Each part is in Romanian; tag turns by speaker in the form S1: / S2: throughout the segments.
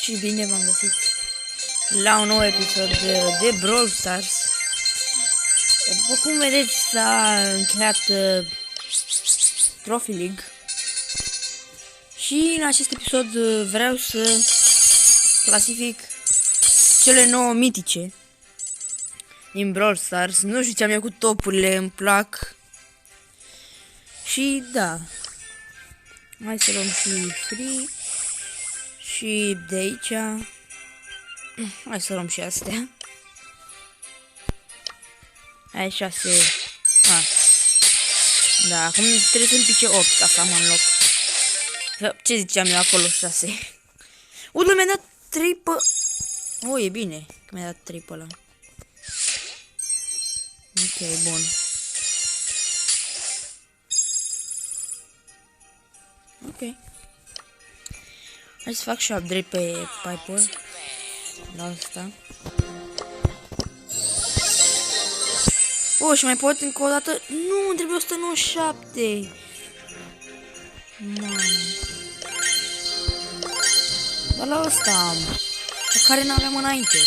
S1: Și bine v-am găsit la un nou episod de Brawl Stars. După cum vedeți, s-a încheiat Trophy League. Și în acest episod vreau să clasific cele 9 mitice din Brawl Stars. Nu știu ce am eu cu topurile, îmi plac. Și da, hai să luăm și free. Și de aici hai să luăm și astea. Hai 6. Da, acum trebuie să-mi pice 8 ca să am în loc. Ce ziceam eu acolo? 6. Uite, mi-a dat 3 pe... Oh, e bine că mi-a dat 3 pe ăla. Ok, bun. Ok. Hai să fac și upgrade pe Piper. La asta. Și mai pot încă o dată. Nu, îmi trebuie 197. Mamă. Dar la asta am. Pe care n-aveam înainte.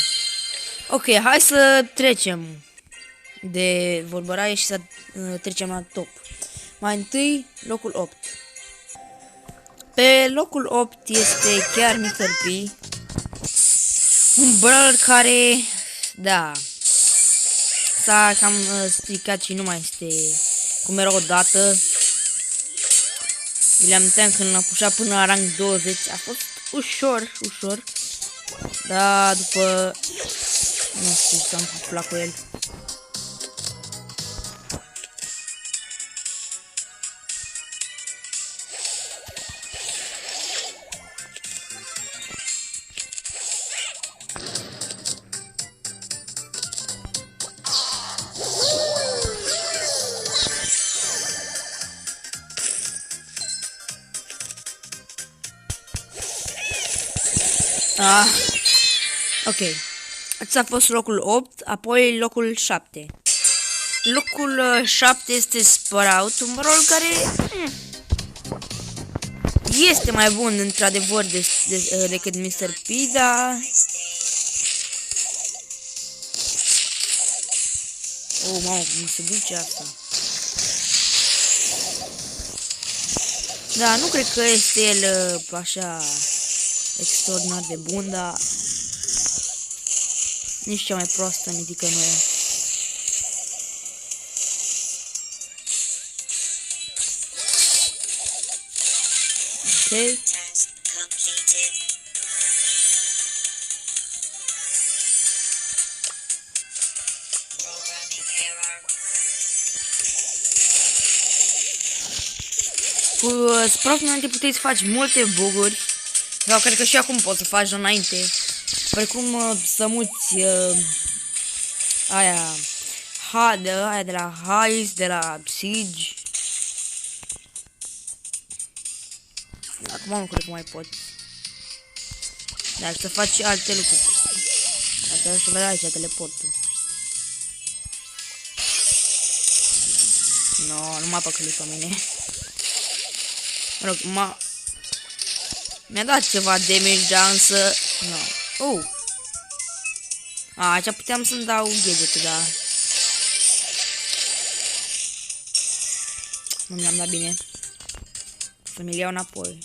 S1: Ok, hai să trecem de vorbăraie și să trecem la top. Mai întâi, locul 8. Pe locul 8 este chiar Mr. P. Un brawler care, da, s-a cam stricat și nu mai este cum era odată. Le aminteam când l-am pușat până la rang 20. A fost ușor. Dar după, nu știu, s-am puflat cu el. Ok. Ați a fost locul 8, apoi locul 7. Locul 7 este Sprout, un rol care este mai bun într-adevăr decât Mr. P, dar... mamă, cum se duce asta. Da, nu cred că este el așa extraordinar de bun, dar nici cea mai proastă mitică nu e. Ok. Cu Sprout înainte puteți să faci multe buguri. Sau cred că și acum poți să faci înainte. Precum să muți aia de la Heist, de la Siege. Acum nu cred că mai pot. Dar să faci și alte lucruri. Asta să vedea aici teleportul. Nu m-a păcălit pe mine. Mă rog, mi-a dat ceva damage, dar însă... Nu. Aici puteam să-mi dau gadget-ul, dar... Nu mi-am dat bine. Să mi-l iau înapoi.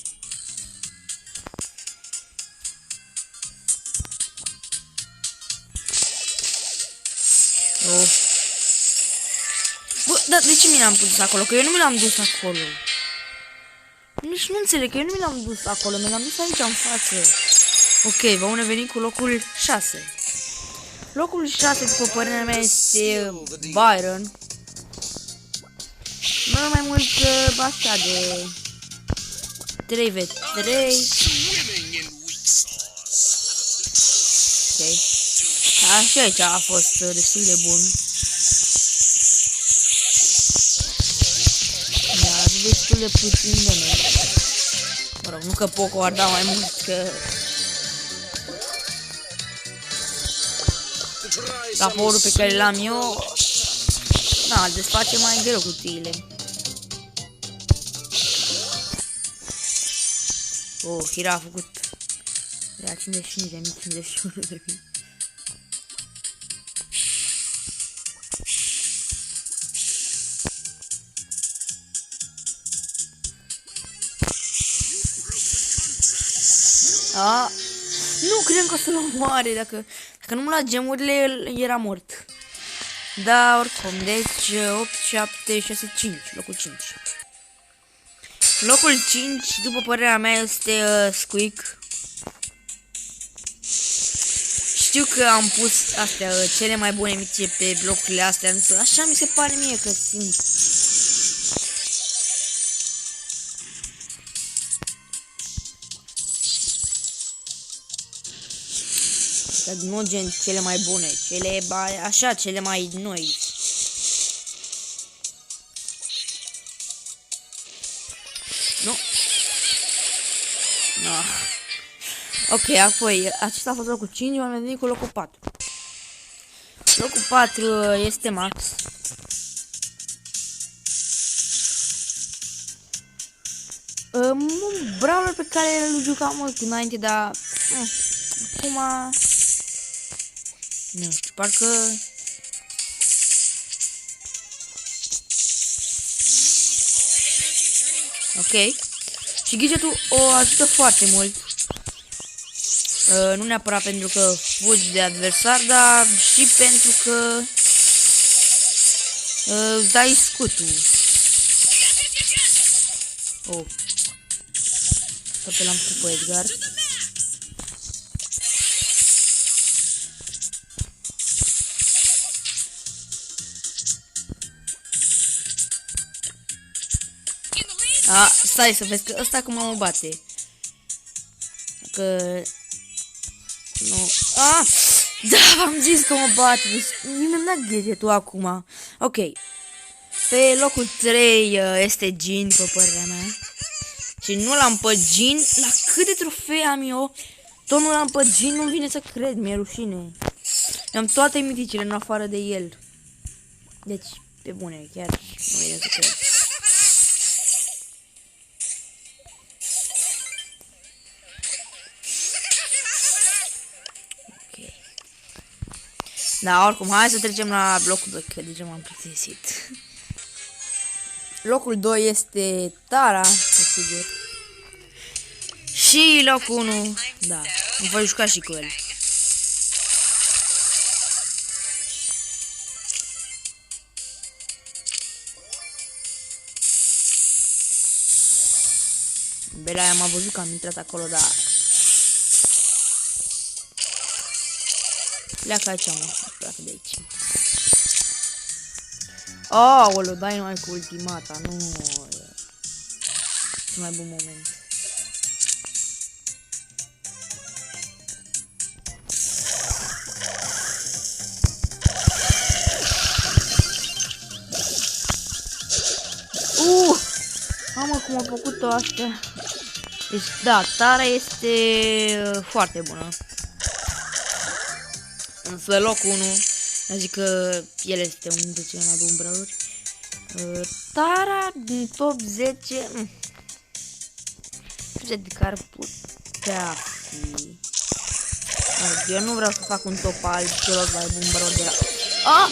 S1: Bă, dar de ce mi l-am pus acolo? Că eu nu mi l-am dus acolo. Nici nu înțeleg că eu nu mi l-am dus acolo, mi l-am dus aici în față. Ok, vom veni cu locul 6. Locul 6, după părerea mea, este Byron. Nu mai mult așa de 3v3. Ok. Așa aici a fost destul de bun. Da, destul de puțin de noi. Mă rog, nu că Poco ar da mai mult, că... Raportul pe care l-am eu, îl desface mai greu cutiile. Hira a făcut Ia 55.000, 51.000. A, nu credem că o să-l omoare, dacă nu mă lua gemurile, el era mort. Da, oricum, deci 8, 7, 6, 5, locul 5. Locul 5, după părerea mea, este Squeak. Știu că am pus astea, cele mai bune mici pe blocurile astea, însă așa mi se pare mie că simt. Nu gen cele mai bune, așa, cele mai noi. Nu. No. Ok, apoi, acesta a fost locul 5, am venit cu locul 4. Locul 4 este Max. Un brawler pe care îl jucam mult înainte, dar acum nu știu, parcă ok. Și gadgetul o ajută foarte mult. Nu neapărat pentru că fugi de adversar, dar și pentru că îți dai scutul. Oh. Poate l-am făcut pe Edgar. Stai să vezi că ăsta cum mă bate. Că nu. Da, v-am zis că mă bate. Deci mi-am dat gadgetul acum. Ok. Pe locul 3 este Jean, pe părerea mea. Și nu l-am pe Jean. La câte trofee am eu, tot nu l-am pe Jean, nu vine să cred, mi-e rușine. Am toate miticile în afară de el. Deci, pe bune, chiar nu vine să cred. Da, oricum, hai să trecem la blocul 2, că deja m-am plictisit. Locul 2 este Tara, sigur. Și locul 1, da, îmi voi juca și cu el. Bela, am văzut că am intrat acolo, dar pleacă aici, mă, pleacă de aici. Aoleu, dai numai cu ultimata, nu. Cel mai bun moment. Mamă, cum a făcut-o astea. Deci, da, Tara este foarte bună. Însă locul 1, zic că el este unul dintre cele mai buni brawleri. Tara din top 10, de care putea fi. Eu nu vreau să fac un top al celor mai buni brawleri de la...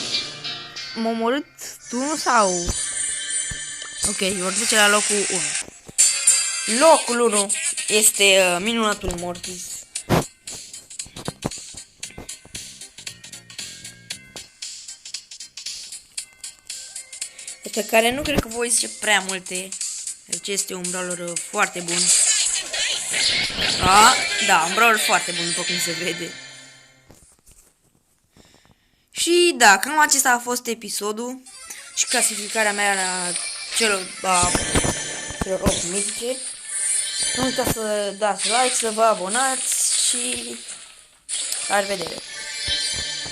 S1: M-a omorât tu sau... Ok, vor duce la locul 1. Locul 1 este minunatul Mortis. Pe care nu cred că voi zice prea multe. Deci este un brawler foarte bun. Da, un brawler foarte bun, după cum se vede. Și da, cam acesta a fost episodul și clasificarea mea la celor 8 mitice. Nu uitați să dați like, să vă abonați și la revedere!